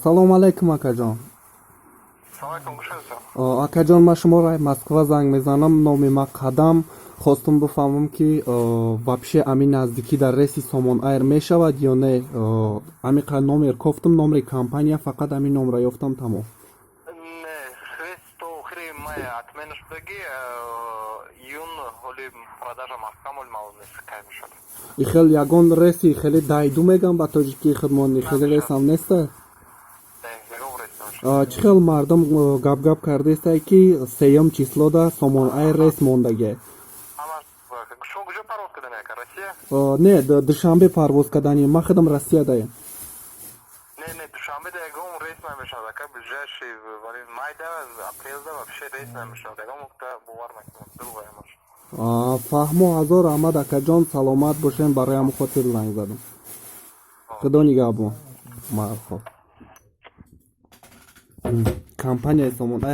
салом алейкум, акаҷон. Салайкум, гӯшаста. Акаҷон, ман шуморо Москва занг мезанам. Номи ман Қадам. Хостум бифаҳмам, ки вообще ами наздикӣ дар рейси Somon Air мешавад ё не? Ами номер кофтам, номери компания, фақат ами номра ёфтам, тамом. Не, рейс то охири мая отмена шудаги, июн ҳоли продажа маҳкамол маълум нест кай мешавад. И хел ягон рейси хеле дайду мегам ба тоҷикии хидмони хеле рейсам неста? Не, ягон рейс намешавад. Чӣ хел мардум гап кардестай, ки 3 числода Somon Air рейс мондагӣ? Шумо куҷо парвоз кардани яка? Россия? Не, душанбе парвоз кардани. Ман худам Россиядаям. Не, душанбе да ягон рейс намешавад. Ака ближайший вали майда, апрелда вообще рейс намешавад. Ягон нукта бовар накунед. Другое может. Фаҳмо ҳазор Аҳмад акаҷон, саломат бошем. Бароям хотир занг задам. Худо нигаҳбон. Компания Somon Air